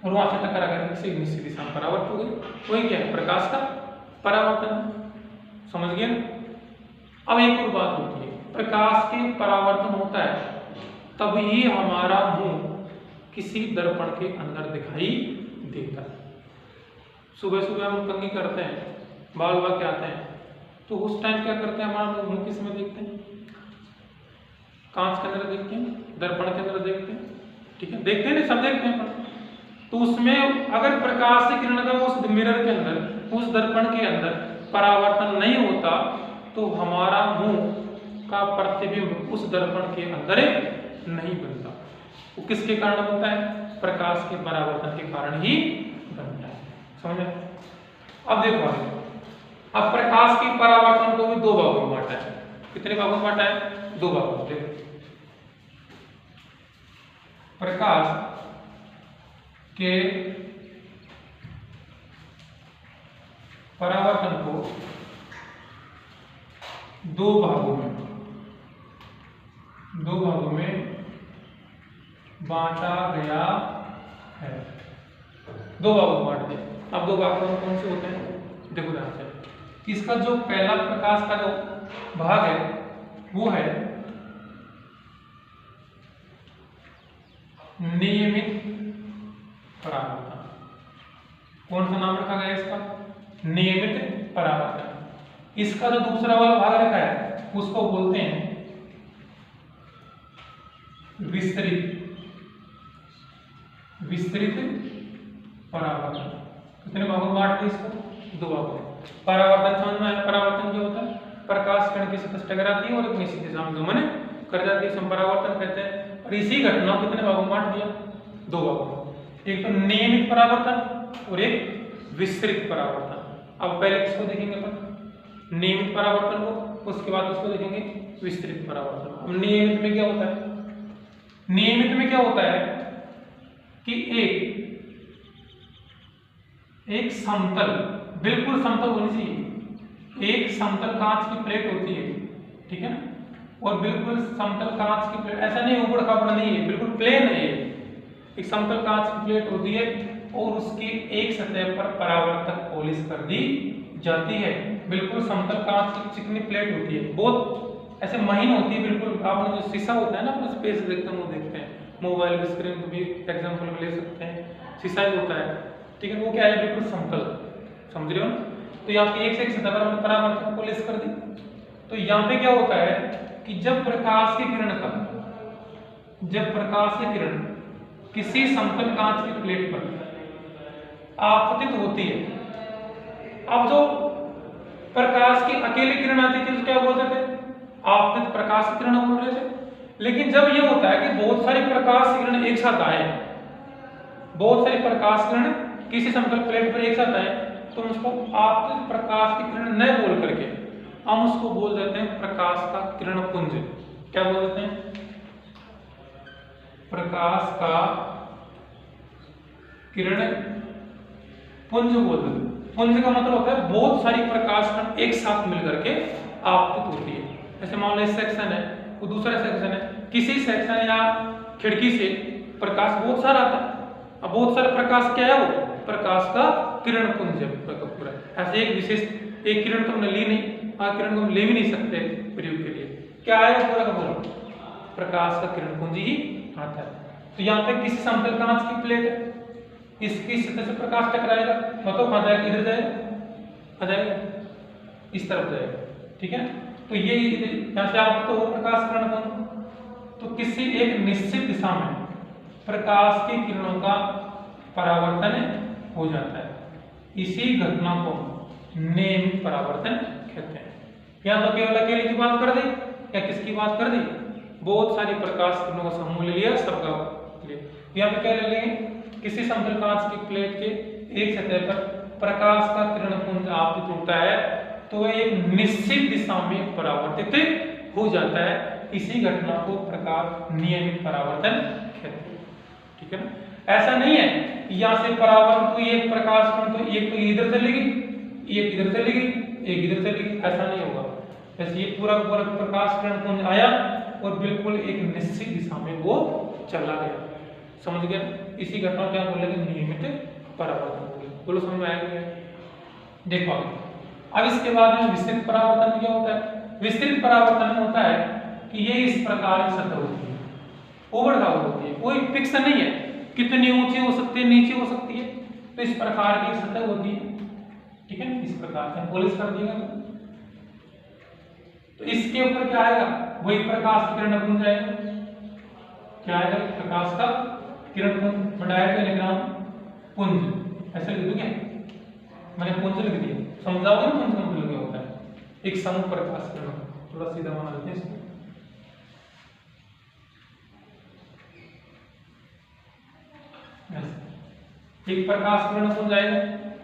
[SPEAKER 1] और वहां से टकरा करके किसी निश्चित दिशा में परावर्तित हो गई, वही क्या है, प्रकाश का परावर्तन। समझ गए ना? अब एक और बात होती है, प्रकाश के परावर्तन होता है तभी हमारा मुंह किसी दर्पण के अंदर दिखाई देता है। सुबह सुबह हम कंघी करते हैं, बाल बाल के आते हैं, तो उस टाइम क्या करते हैं, हमारा मुंह किस में देखते हैं? कांच के अंदर देखते हैं, दर्पण के अंदर देखते हैं, ठीक है, देखते हैं, सब देखते हैं। तो उसमें अगर प्रकाश की किरण का उस मिरर के अंदर, उस दर्पण के अंदर परावर्तन नहीं होता, तो हमारा मुंह का प्रतिबिंब उस दर्पण के अंदर नहीं बनता। वो किसके कारण बनता है? प्रकाश के परावर्तन के कारण ही बनता है। समझे? अब देखो आगे, अब प्रकाश के परावर्तन को भी दो भागों में बांटा है। कितने भागों में बांटा है? दो भागों में। देखो, प्रकाश के परावर्तन को दो भागों में बांटा गया है। दो भागों में बांट दिया। अब दो भागों में कौन से होते हैं? देखो ध्यान से, इसका जो पहला प्रकाश का जो भाग है वो है नियमित परावर्तन। कौन सा नाम रखा गया इसका? नियमित परावर्तन। इसका जो दूसरा वाला भाग रखा है उसको बोलते हैं विस्तृत परावर्तन। कितने भागों में बांट दिया इसको? दो भागों में। परावर्तन समझ में आया? परावर्तन क्या होता है? प्रकाश कण की सतह से टकराती है और एक निश्चित दिशा में गमन कर जाती है, इसे परावर्तन कहते हैं। और इसी घटना को कितने भागों में बांट दिया? दो भागों में। एक तो नियमित परावर्तन और एक विस्तृत परावर्तन। अब पहले किसको देखेंगे अपन? नियमित परावर्तन को, उसके बाद उसको देखेंगे विस्तृत परावर्तन। अब नियमित में क्या होता है? नियमित में क्या होता है कि एक समतल, बिल्कुल समतल होनी चाहिए। एक समतल कांच की प्लेट होती है, ठीक है ना, और बिल्कुल समतल कांच की प्लेट, ऐसा नहीं ऊबड़ खाबड़ नहीं है, बिल्कुल प्लेन है ये। एक समतल कांच की प्लेट होती है और उसकी एक सतह पर परावर्तक पॉलिश कर दी जाती है। बिल्कुल समतल कांच की चिकनी प्लेट होती है, बहुत ऐसे महीन होती है बिल्कुल। आपने जो शीशा होता है ना, अपना स्पेस देखते हैं, वो देखते हैं, मोबाइल की स्क्रीन को भी एग्जाम्पल में ले सकते हैं, शीशा ही होता है, ठीक है। वो क्या है, बिल्कुल समतल, समझ रहे हो ना। तो यहाँ पे एक से एक सतह पर हमने परावर्तक पॉलिश कर दी। तो यहाँ पे क्या होता है कि जब प्रकाश की किरण किसी समतल कांच की प्लेट पर आपतित होती है, अब जो प्रकाश की अकेली किरण आती थी तो क्या बोलते थे, आपतित प्रकाश की किरण बोल रहे थे। लेकिन जब ये होता है कि बहुत सारी प्रकाश किरण एक साथ आए, बहुत सारी प्रकाश किरण किसी समतल प्लेट पर एक साथ आए, तो उसको आपतित प्रकाश की किरण न बोल करके हम उसको बोल देते हैं प्रकाश का किरण पुंज। क्या बोल देते हैं, प्रकाश का किरण पुंज बोल देते हैं। पुंज का मतलब होता है बहुत सारी प्रकाश कण एक साथ मिलकर के आपतित होती है। जैसे मान लो सेक्शन है, वो दूसरा सेक्शन है, किसी सेक्शन या खिड़की से प्रकाश बहुत सारा आता है। अब बहुत सारा प्रकाश क्या है, वो प्रकाश का किरण पुंज है पूरा। ऐसे एक विशेष एक किरण तो हमने ली नहीं, किरण को हम ले भी नहीं सकते प्रयोग के लिए, क्या है पूरा का पूरा प्रकाश का किरण पुंज ही आता है। तो यहाँ पे किसी समतल कांच की प्लेट है, इसकी सतह से प्रकाश टकराएगा, मतलब कहाँ जाएगा, इधर जाएगा, आ जाएगा, इस तरफ जाएगा, ठीक है। तो ये यहाँ से आप तो प्रकाश किरण पुंज। तो किसी एक निश्चित दिशा में प्रकाश की किरणों का परावर्तन हो जाता है, इसी घटना को नियमित परावर्तन कहते हैं। यहाँ तो केवल अकेले की बात कर दी या किसकी बात कर दी, बहुत सारी प्रकाश किरणों का समूह ले लिया, सबका लिए। यहाँ पे क्या ले लेंगे, किसी समतल कांच की प्लेट के एक सतह पर प्रकाश का किरण पुंज आपतित होता है तो वह एक निश्चित दिशा में परावर्तित हो जाता है, इसी घटना को प्रकाश नियमित परावर्तन कहते हैं, ठीक है ना। ऐसा नहीं है यहाँ से परावर्तन हुई एक प्रकाश किरण तो एक तो इधर चली गई, एक इधर चली गई, एक इधर चली गई, ऐसा नहीं होगा। जैसे ये पूरा पूरा प्रकाश किरण पुंज आया और बिल्कुल एक निश्चित दिशा में वो चला गया, समझ गया। इसी घटना क्या बोलेंगे, नियमित परावर्तन। बोलो समझ में आया क्या? देखो अब इसके बाद में विस्तृत परावर्तन क्या होता है। विस्तृत परावर्तन में होता है कि ये इस प्रकार की सतह होती है, ओवर खाबर होती है, कोई फिक्स नहीं है, कितनी ऊंची हो सकती है, नीचे हो सकती है, तो इस प्रकार की सतह होती है, ठीक है। इस प्रकार से पॉलिश कर दिया तो इसके ऊपर क्या आएगा, वही प्रकाश किरण पुंज आएगा। क्या आएगा, प्रकाश का किरण पुंज, डायरेक्ट टेलीग्राम पुंज, ऐसे लिख दूं क्या, मैंने पुंज लिख दिया, समझाओगे ना पुंज का मतलब क्या होता है, एक समूह प्रकाश किरण। थोड़ा सीधा बना लेते हैं इसको, एक प्रकाश किरण पुंज आएगा,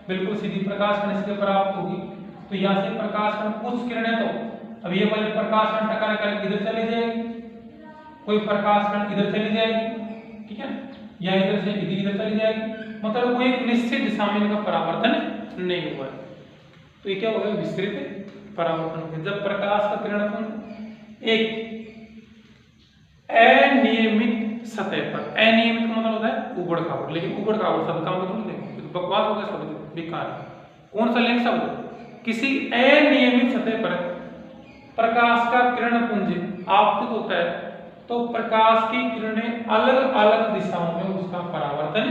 [SPEAKER 1] बिल्कुल सीधी प्रकाश किरण इसके प्राप्त होगी। तो यहाँ से प्रकाश किरण कुछ किरणें तो अब ये वाली प्रकाश किरण टकरा कर इधर चली जाएगी, कोई प्रकाश किरण इधर चली जाएगी, ठीक है, या इधर से इधर चली जाएगी, मतलब कोई एक निश्चित दिशा में इनका परावर्तन नहीं हुआ है। तो ये क्या होगा, विस्तृत परावर्तन। जब प्रकाश का किरण पुंज एक अनियमित सतह पर, अनियमित का मतलब होता है उबड़ खाबड़, लेकिन उबड़ खाबड़ शब्द का मतलब देखो बकवास होगा, शब्द बेकार है। कौन सा लेंगे शब्द, किसी अनियमित सतह पर प्रकाश का किरण पुंज आपतित होता है तो प्रकाश की किरणें अलग अलग दिशाओं में उसका परावर्तन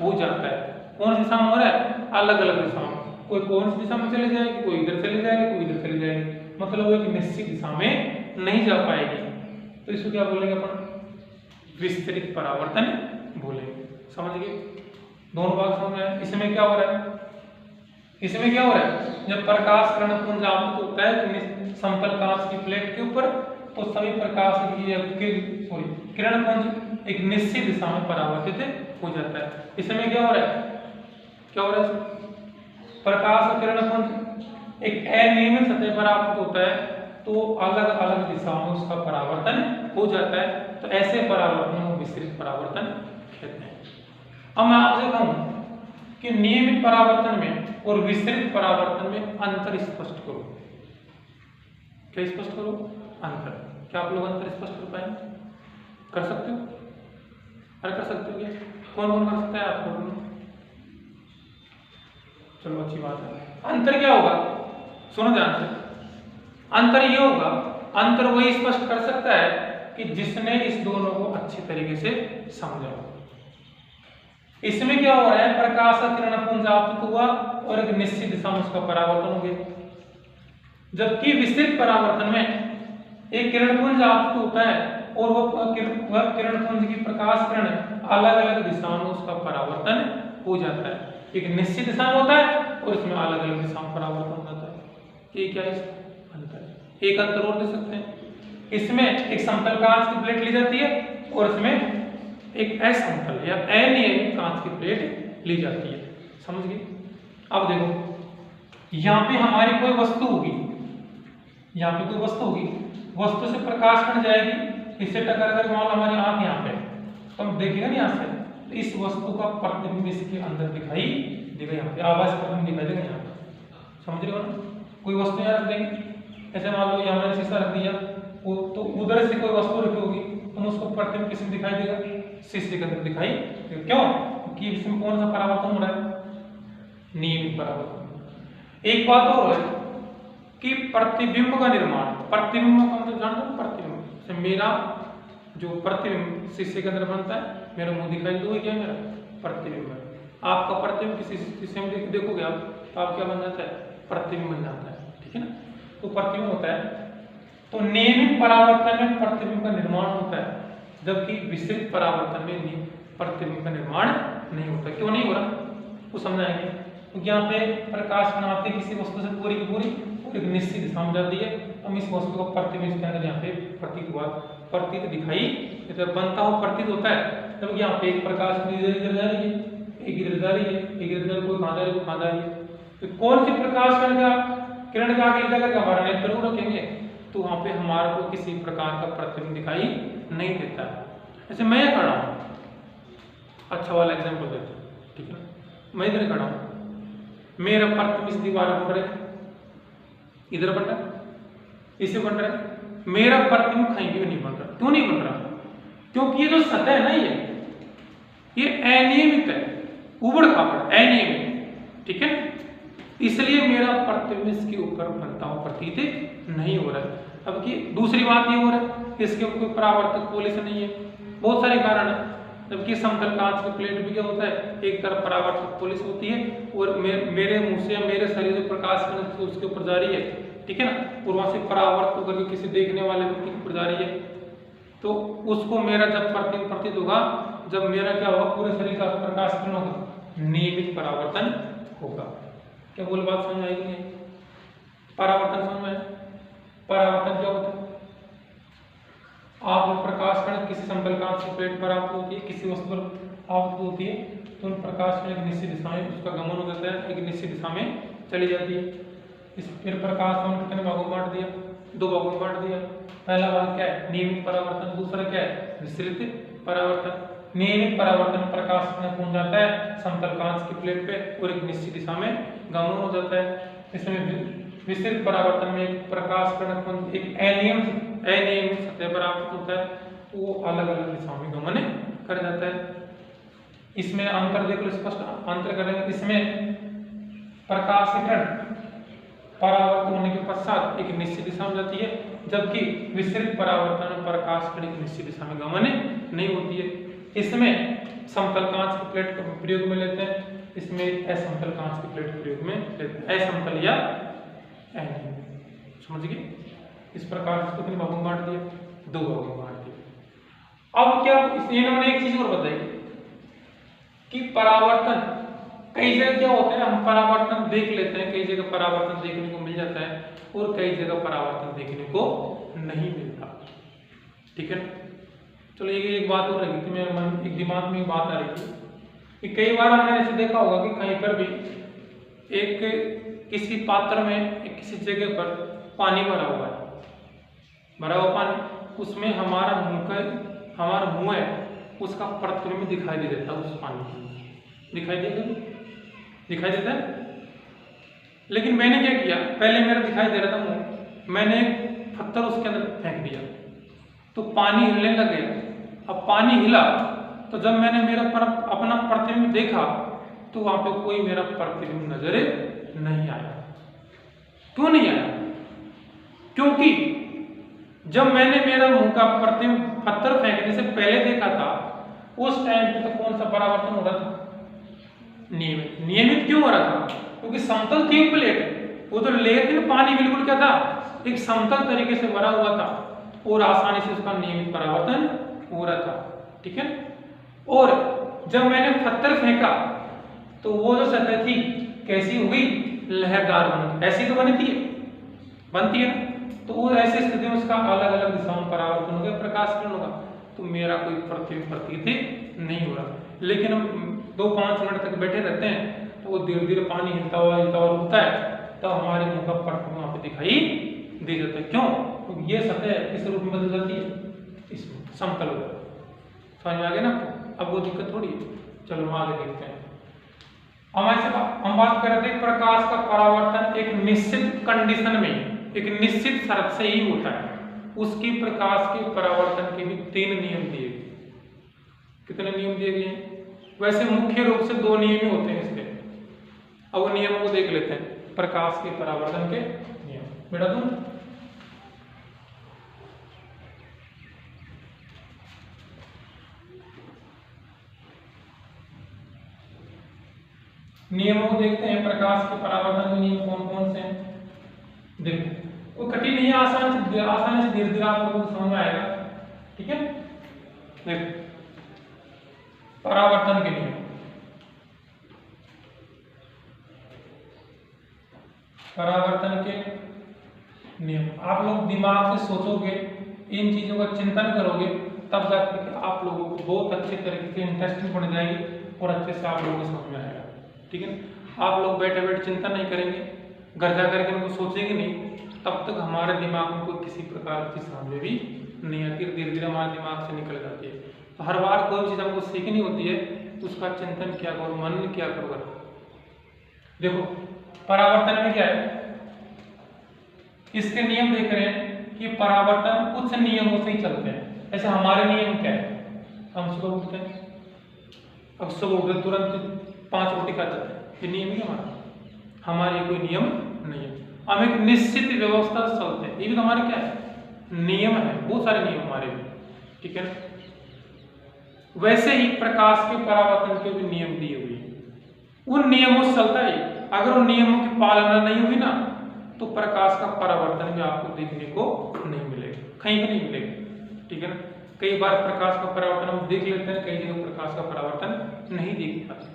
[SPEAKER 1] हो जाता है। कौन सी दिशा में हो रहा है, अलग अलग दिशाओं में, कोई कौन सी दिशा में चली जाएगी, कोई इधर चली जाएगी, कोई इधर चली जाएगी, मतलब वो एक निश्चित दिशा में नहीं जा पाएगी। तो इसको क्या बोलेंगे अपन, विस्तृत परावर्तन बोलेंगे, समझ गए। दोनों भाग समझ में। इसमें क्या हो रहा है, इसमें क्या हो रहा है, जब प्रकाश किरण पुंज आपतित होता है समतल कांच की प्लेट के ऊपर तो सभी प्रकाश की किरण पुंज एक निश्चित दिशा में परावर्तित हो जाता है। इसमें क्या हो रहा है, क्या हो रहा है, प्रकाश का किरण पुंज एक अनियमित सतह पर आपतित होता है तो अलग अलग दिशाओं में उसका परावर्तन हो जाता है। तो ऐसे परावर्तन को विस्तृत परावर्तन कहते हैं। अब मैं आपसे कहूं कि नियमित परावर्तन में और विस्तृत परावर्तन में अंतर स्पष्ट करो। क्या स्पष्ट करो? अंतर। क्या आप लोग अंतर स्पष्ट कर पाएंगे? कर सकते हो? अरे कर सकते हो क्या? कौन कौन कर सकता है? आपको? चलो अच्छी बात है। अंतर क्या होगा? सुनो ध्यान से। अंतर ये होगा, अंतर वही स्पष्ट कर सकता है कि जिसने इस दोनों को अच्छी तरीके से समझा हो। इसमें क्या हो रहा है? प्रकाश का किरण पुंज आपतित हुआ और एक निश्चित दिशा में उसका परावर्तन हो गया। जबकि विस्तृत परावर्तन में एक किरण पुंज आपतित होता है और वह किरण पुंज की प्रकाश किरण अलग अलग दिशाओं में उसका परावर्तन हो जाता है। एक निश्चित दिशा में होता है और इसमें अलग अलग दिशाओं में परावर्तन हो जाता है। ये क्या है? अंतर। एक अंतर और दे सकते हैं। इसमें एक समतल कांच की प्लेट ली जाती है और इसमें एक असमतल या अनियमित कांच की प्लेट ली जाती है। समझ गए? अब देखो, यहाँ पे हमारी कोई वस्तु होगी, यहाँ पे कोई वस्तु होगी, वस्तु से प्रकाश किरण जाएगी, इससे टकरा कर मान लो हमारी आंख यहाँ पे, तो हम देखेंगे ना यहाँ से, तो इस वस्तु का प्रतिबिंब इसके अंदर दिखाई देगा। यहाँ पे आवाज प्रतिबिंब दिखाई देगा यहाँ पे। समझ रहे हो ना? कोई वस्तु यहाँ रख देंगे, ऐसे मान लो यहाँ मैंने शीशा रख दिया, वो तो उधर से कोई वस्तु रखी होगी तो उसको प्रतिबिंब किसमें दिखाई देगा? शीशे के अंदर दिखाई देगा। क्यों? क्योंकि इसमें कौन सा परावर्तन हो रहा है? नियमित परावर्तन। एक बात और है कि प्रतिबिंब का निर्माण, प्रतिबिंब का मतलब जानते हो? प्रतिबिंब से मेरा जो प्रतिबिंब शीशे के अंदर बनता है, मेरा मुंह दिखाई दो, क्या मेरा प्रतिबिंब है। आपका प्रतिबिंब किसी शीशे में देखोगे आप, तो आप क्या बन जाता है? प्रतिबिंब बन जाता है। ठीक है ना? तो प्रतिबिंब होता है। तो नियमित परावर्तन में प्रतिबिंब का निर्माण होता है, जबकि विस्तृत परावर्तन में प्रतिबिंब का निर्माण नहीं होता। क्यों नहीं हो रहा? वो समझाएंगे। क्योंकि यहाँ पे प्रकाश बनाते किसी वस्तु से पूरी की पूरी एक निश्चित दिशा में जाती है, हम इस वस्तु का प्रतिबिंब के अंदर यहाँ पे प्रतीत हुआ, प्रतीत दिखाई जब बनता हो प्रतीत होता है, तब यहाँ पे एक प्रकाश इधर जा रही है, एक इधर जा रही है, एक इधर कोई कहाँ जा रही है, कहाँ जा रही है। तो कौन सी प्रकाश किरण का आगे जाकर हमारा नेत्र जरूर रखेंगे, तो वहाँ पे हमारे को किसी प्रकार का प्रतिबिंब दिखाई नहीं देता है। ऐसे मैं ये खड़ा हूँ, अच्छा वाला एग्जाम्पल देता हूँ। ठीक है, मैं इधर खड़ा हूँ, मेरा प्रतिबिंब इस दीवार पर है, इधर बन रहा है, इसे बन रहा है, मेरा प्रतिबिंब कहीं भी नहीं बन रहा। क्यों नहीं बन रहा? क्योंकि ये जो सतह है ना, ये अनियमित है, उबड़ खाबड़ अनियमित। ठीक है, इसलिए मेरा प्रतिबिंब इसके ऊपर बनता हुआ प्रतीत नहीं हो रहा है। अब की दूसरी बात ये हो रहा है, इसके ऊपर कोई परावर्तक पोलिस नहीं है, बहुत सारे कारण है। जबकि समतल कांच की प्लेट भी क्या होता है, एक तरफ परावर्तक पोलिस होती है और मेरे मुंह से या मेरे शरीर से प्रकाश किरण उसके ऊपर जा रही है। ठीक है ना? और वहां से परावर्तक होकर के किसी देखने वाले व्यक्ति के ऊपर जा रही है, तो उसको मेरा जब प्रतिबिंब प्रतीत होगा, जब मेरा क्या होगा, पूरे शरीर का प्रकाश किरण होगा, नियमित परावर्तन होगा। क्या बोल बात समझ आएगी? नहीं? परावर्तन समझ में? परावर्तन क्या होता है? आप प्रकाश किरण किसी समतल कांच की प्लेट पर आपको होती है, किसी वस्तु पर आपको होती है, तो उन प्रकाश किरण एक निश्चित दिशा में उसका गमन हो जाता है, एक निश्चित दिशा में चली जाती है। इस फिर प्रकाश को कितने भागों में बांट दिया? 2 भागों में बांट दिया। पहला भाग क्या है? नियमित परावर्तन। दूसरा क्या है? विस्तृत परावर्तन। नियमित परावर्तन प्रकाश किरण पहुंच जाता है समतल कांच की प्लेट पे और एक निश्चित दिशा में गमन हो जाता है। इसमें विस्तृत परावर्तन में एक प्रकाश किरण एक अनियमित सतह पर आपतित होता है, तो वो अलग अलग दिशाओं में गमन कर जाता है। इसमें अंतर देखो, स्पष्ट अंतर करेंगे। इसमें प्रकाश किरण परावर्तन होने के पश्चात एक निश्चित दिशा में जाती है, जबकि विस्तृत परावर्तन में प्रकाश किरण एक निश्चित दिशा में गमन नहीं होती है। इसमें समतल कांच की प्लेट को प्रयोग में लेते हैं, इसमें असमतल कांच की प्लेट प्रयोग में लेते हैं, असमतल या समझ गए? इस प्रकार इसको कितने भागों में बांट दिया? 2 भागों में बांट दिया। अब क्या इन्होंने एक चीज और बताई कि परावर्तन कई जगह क्या होता है, हम परावर्तन देख लेते हैं, कई जगह परावर्तन देखने को मिल जाता है और कई जगह परावर्तन देखने को नहीं मिलता। ठीक है, चलो ये एक बात और रही थी, मेरे मन एक दिमाग में बात आ रही थी कि कई बार हमने ऐसे देखा होगा कि कहीं पर भी एक किसी पात्र में किसी जगह पर पानी भरा हुआ है, भरा हुआ पानी, उसमें हमारा मुंह है, उसका प्रतिबिंब दिखाई दे देता है उस पानी में। दिखाई देगा, दिखाई देता है। लेकिन मैंने क्या किया, पहले मेरा दिखाई दे रहा था मुंह, मैंने एक पत्थर उसके अंदर फेंक दिया तो पानी हिलने लग गया। अब पानी हिला तो जब मैंने मेरा अपना प्रतिबिंब देखा तो वहां पे कोई मेरा प्रतिबिंब नजर नहीं आया। क्यों नहीं आया? क्योंकि जब मैंने मेरा मुंह का प्रतिबिंब पत्थर फेंकने से पहले देखा था उस टाइम पे तो कौन सा परावर्तन हो रहा था? नियमित। नियमित क्यों हो रहा था? क्योंकि समतल थी प्लेट, वो तो लेयर थी ना, पानी बिल्कुल क्या था, एक समतल तरीके से भरा हुआ था और आसानी से उसका नियमित परावर्तन हो रहा था। ठीक है। और जब मैंने पत्थर फेंका तो वो जो सतह थी कैसी हो गई? लहरदार बन गई। ऐसी तो बनती है ना। तो वो ऐसी स्थिति में उसका अलग अलग दिशाओं में परावर्तन हो गया, प्रकाश किरण होगा, तो मेरा कोई प्रतिबिंब प्रतीत नहीं हो रहा। लेकिन हम 2-5 मिनट तक बैठे रहते हैं तो वो धीरे धीरे पानी हिलता हुआ रुकता है, तो हमारे मुंह का प्रतिबिंब वहां पे दिखाई दे जाता है। क्यों? तो ये सतह किस रूप में बदल जाती है? इसमें समतल हो जाता है। समझ में आ गया ना? अब वो दिक्कत थोड़ी है। चलो हम आगे देखते हैं। हम बात कर रहे थे प्रकाश का परावर्तन एक निश्चित कंडीशन में, एक निश्चित शर्त से ही होता है। उसकी प्रकाश के परावर्तन के भी 3 नियम दिए गए। कितने नियम दिए गए? वैसे मुख्य रूप से 2 नियम ही होते हैं इसके। अब वो नियमों को देख लेते हैं। प्रकाश के परावर्तन के नियम बेटा तुम नियमों को देखते हैं। प्रकाश के परावर्तन के नियम कौन कौन से हैं? देखो, वो कठिन नहीं है, आसानी से धीरे धीरे आप लोगों को समझ में आएगा। ठीक है। देखो, परावर्तन के नियम। परावर्तन के नियम आप लोग दिमाग से सोचोगे, इन चीजों का चिंतन करोगे, तब जाकर आप लोगों को बहुत अच्छे तरीके से इंटरेस्टिंग बन जाएगी और अच्छे से आप लोगों को समझ में आएगा। ठीक है। आप लोग बैठे बैठे चिंतन नहीं करेंगे, घर जा करके उनको सोचेंगे नहीं, तब तक हमारे दिमाग में कोई किसी प्रकार की समझ भी नहीं आती, धीरे धीरे हमारे दिमाग से निकल जाती है। तो हर बार कोई चीज हमको सीखनी होती है तो उसका चिंतन क्या करो, मनन क्या करो। देखो, परावर्तन में क्या है, इसके नियम देख रहे हैं कि परावर्तन कुछ नियमों से ही चलते हैं। ऐसे हमारे नियम क्या है? हम सुबह उठते हैं, अब सुबह उठते तुरंत 5 रोटी खा जाते हैं, ये नियम ही हमारे कोई नियम नहीं है। हम एक निश्चित व्यवस्था से चलते हैं, ये भी तो हमारे क्या है? नियम है। बहुत सारे नियम हमारे भी। ठीक है। वैसे ही प्रकाश के परावर्तन के भी नियम दिए हुए हैं, उन नियमों से चलता है। अगर उन नियमों की पालना नहीं होगी ना तो प्रकाश का परावर्तन भी आपको देखने को नहीं मिलेगा, कहीं भी नहीं मिलेगा। ठीक है ना। कई बार प्रकाश का परावर्तन हम देख लेते हैं, कई जगह प्रकाश का परावर्तन नहीं देख पाते।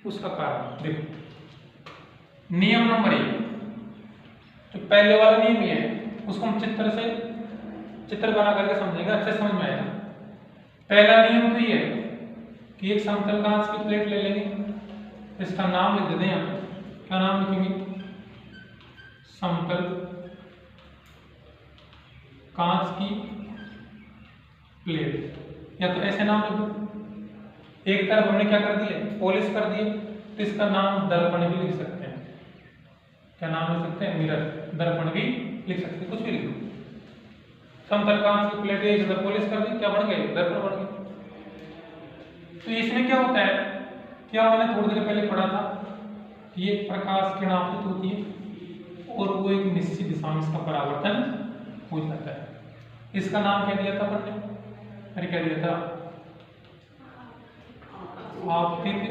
[SPEAKER 1] उसका कारण देखो, नियम नंबर 1, जो पहले वाला नियम ही है, उसको हम चित्र बना करके समझेंगे, अच्छे समझ में आएगा। पहला नियम तो ये है कि एक समतल कांच की प्लेट ले लेंगे, इसका नाम लिख देते हैं। क्या नाम लिखेंगे? समतल कांच की प्लेट, या तो ऐसे नाम लिख दो। एक तरफ हमने क्या कर दिया? पॉलिश कर दिए, तो इसका नाम दर्पण भी लिख सकते हैं। क्या नाम लिख सकते हैं? मिरर, दर्पण भी लिख सकते हैं, कुछ भी लिख दो। समतल कांच की प्लेट एक तरफ पॉलिश कर दी, क्या बन गए? दर्पण बन गए। तो इसमें क्या होता है, क्या मैंने थोड़ी देर पहले पढ़ा था, ये प्रकाश किरण आपतित होती है और वो एक निश्चित दिशा में इसका परावर्तन हो जाता है। इसका नाम क्या दिया था अपन ने? अरे क्या दिया था? आपतित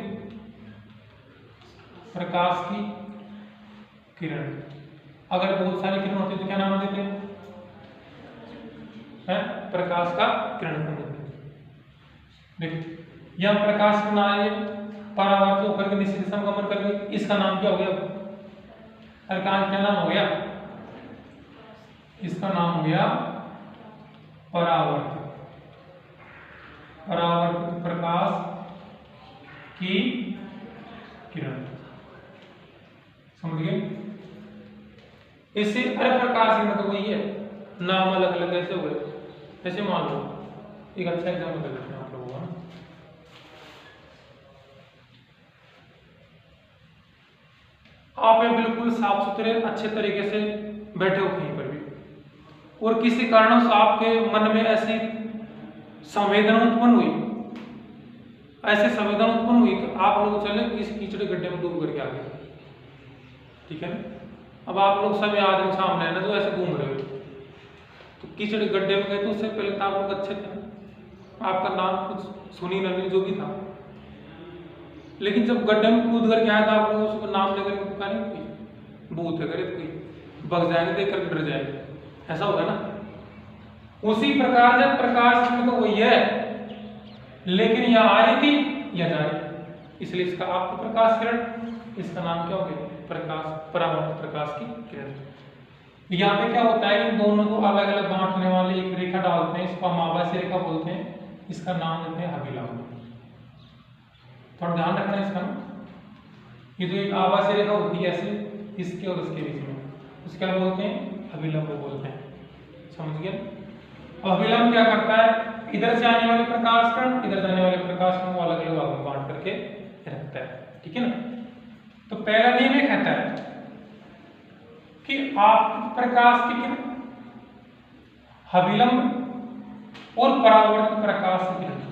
[SPEAKER 1] प्रकाश की किरण। अगर बहुत सारी किरण होती है तो क्या नाम देते हैं? प्रकाश का किरण देते हैं। देखिए, यह प्रकाश किरण आई, परावर्तित होकर के निश्चित दिशा में गमन कर गई, इसका नाम क्या हो गया? प्रकाश क्या नाम हो गया? इसका नाम हो गया परावर्तित। परावर्तित प्रकाश की किरण। समझ गए? इससे अरे प्रकाश की मतलब वही है, नाम अलग अलग ऐसे हो गए। ऐसे मान लो, एक अच्छा एग्जाम्पल कर देते हैं आप लोगों को। आप ये बिल्कुल साफ सुथरे अच्छे तरीके से बैठे हो कहीं पर भी, और किसी कारणवश आपके मन में ऐसी संवेदना उत्पन्न हुई, तो आप लोग चले इस कीचड़े गड्ढे में डूब करके आ गए, ठीक है ना। अब आप लोग सब आदमी सामने है ना, तो ऐसे घूम रहे हो, तो कीचड़े गड्ढे में गए तो उससे पहले तो आप लोग अच्छे थे, आपका नाम कुछ सुनी नवीन जो भी था, लेकिन जब गड्ढे में कूद करके आया था आप लोग उसको नाम लेकर के पुकारे, कोई भूत है करे, कोई भग जाएंगे देख करके डर जाएंगे, ऐसा होगा ना। उसी प्रकार से प्रकाश में तो वही है, लेकिन यह आ रही थी या जा रही, इसलिए इसका आपको प्रकाश किरण, इसका नाम क्या हो गया, प्रकाश, परावर्तित प्रकाश की किरण। यहाँ पे क्या होता है, इन दोनों को अलग अलग बांटने वाले एक रेखा डालते हैं, इसको हम आभासी रेखा बोलते हैं, इसका नाम देते हैं अभिलंब। थोड़ा ध्यान रखना है इसका, ये जो एक आभासी रेखा होती है ऐसे इसके और इसके बीच में, उसको क्या बोलते हैं, अभिलंब बोलते हैं, समझ गए। अभिलंब क्या करता है, इधर से आने वाले प्रकाश कण, इधर जाने वाले प्रकाश कण को अलग अलग भाग में बांट करके रखता है, ठीक है ना। तो पहला नियम ये कहता है कि आप प्रकाश की किरण, अभिलंब और परावर्तित प्रकाश की किरण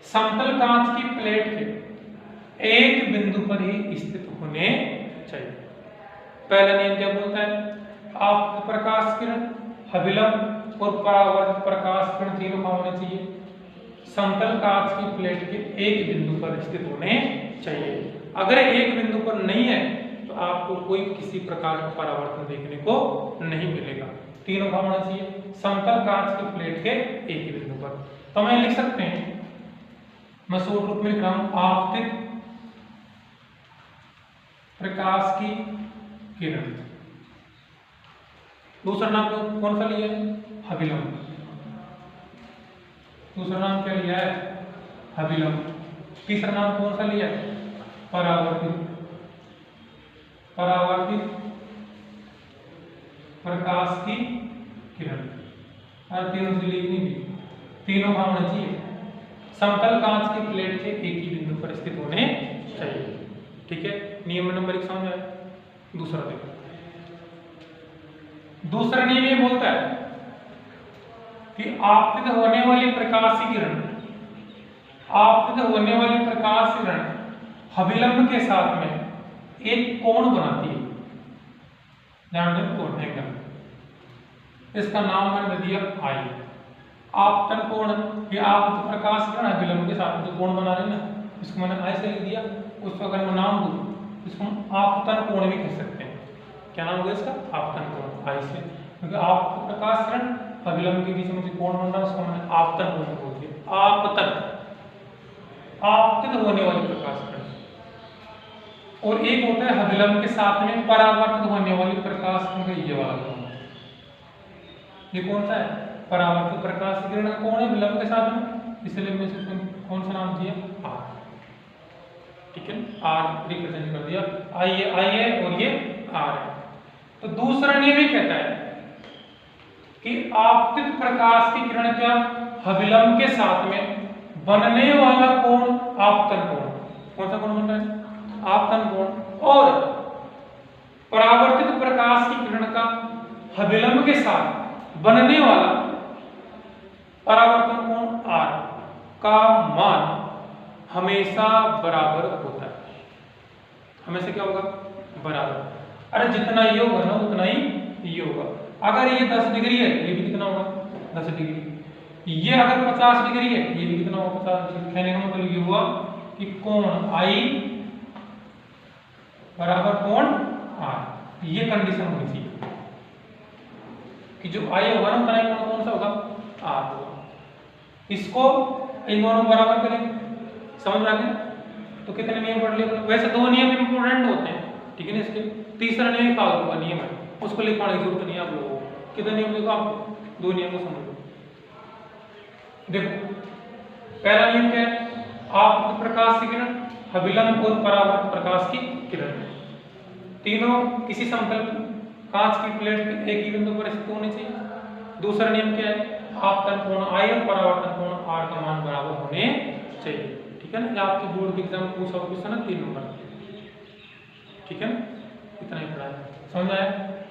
[SPEAKER 1] समतल कांच की प्लेट के एक बिंदु पर ही स्थित होने चाहिए। पहला नियम क्या बोलता है, आप प्रकाश किरण, अभिलंब और परावर्तित प्रकाश किरण तीनों का होना चाहिए समतल कांच की प्लेट के एक बिंदु पर स्थित होने चाहिए। अगर एक बिंदु पर नहीं है तो आपको कोई किसी प्रकार का परावर्तन देखने को नहीं मिलेगा। तीनों का होना चाहिए समतल कांच की प्लेट के एक ही बिंदु पर। तो मैं लिख सकते हैं, मैं शॉर्ट रूप में लिख रहा हूं, आपतित प्रकाश की किरण। दूसरा नाम कौन सा लिया है, अभिलंब। दूसरा नाम क्या लिया है, अभिलंब। तीसरा नाम कौन सा लिया है, परावर्तित, परावर्तित प्रकाश की किरण। और तीनों से लिखनी भी, तीनों का होना चाहिए समतल कांच की प्लेट के एक ही बिंदु पर स्थित होने चाहिए, ठीक है। नियम नंबर 1 समझ आया। दूसरा देखो, दूसरा नियम ये बोलता है कि आपतित होने वाली प्रकाश की किरण, आपतित होने वाली प्रकाश की किरण अभिलंब के साथ में एक कोण बनाती है, ध्यान दें, कोण एंगल। इसका नाम मैंने दिया आई। आपतन कोण, ये आपतित प्रकाश किरण अभिलंब के साथ में जो कोण बना रहे हैं ना, इसको मैंने आई से लिख दिया। उसको अगर मैं नाम दूं, इसको आपतन कोण भी कह सकते हैं। क्या नाम होगा इसका, आपतन कोण, आई से, क्योंकि आपतित प्रकाश किरण अभिलंब के बीच में जो कोण बन रहा है उसको मैंने आपतन कोण बोल दिया। आपतन, आपतित होने वाली प्रकाश किरण। और एक होता है अभिलंब के साथ में परावर्तित होने वाली प्रकाश किरण, ये वाला कोण। ये कौन सा है, परावर्तित प्रकाश किरण का कोण है अभिलंब के साथ में, इसलिए मैं इसको कौन सा नाम दिया, आर, ठीक है। आर रिप्रेजेंट कर दिया, आई है और ये आर है। तो दूसरा नियम ये कहता है कि आपतित प्रकाश की किरण क्या, अभिलंब के साथ में बनने वाला कोण आपतन कोण। कौन सा कोण बन रहा है, आपतन कोण। और परावर्तित प्रकाश की किरण का अभिलंब के साथ बनने वाला परावर्तन कोण आर का मान हमेशा बराबर होता है। हमेशा क्या होगा, बराबर। अरे जितना ये होगा ना उतना ही ये होगा। अगर ये 10 डिग्री है, ये भी कितना होगा, 10 डिग्री। ये अगर 50 डिग्री है, ये भी कितना होगा, 50 डिग्री। कहने का मतलब ये हुआ कि कोण आई बराबर कोण आर, ये कंडीशन होनी चाहिए कि जो आई होगा ना उतना ही कोण कौन सा होगा, आर होगा। इसको इन दोनों बराबर करेंगे, समझ में आ गया। तो कितने नियम पढ़ लिए, वैसे 2 नियम इंपोर्टेंट होते हैं, ठीक है ना। इसके तीसरा नियम फालतू का नियम है, उसको लिखवाने की जरूरत नहीं है आप लोगों को। कितने नियम लिखो आप, 2 नियम को समझ लो। देखो पहला नियम क्या है, आपतित प्रकाश की किरण, अभिलंब और परावर्तित प्रकाश की किरण तीनों किसी समतल कांच की प्लेट के एक ही बिंदु पर स्थित होने चाहिए। दूसरा नियम क्या है, आपतन कोण आई और परावर्तन कोण आर का मान बराबर होने चाहिए, ठीक है ना। आपके बोर्ड के एग्जाम में पूछा हुआ क्वेश्चन है 3 नंबर। ठीक है ना, इतना ही पढ़ा है, समझ में आया।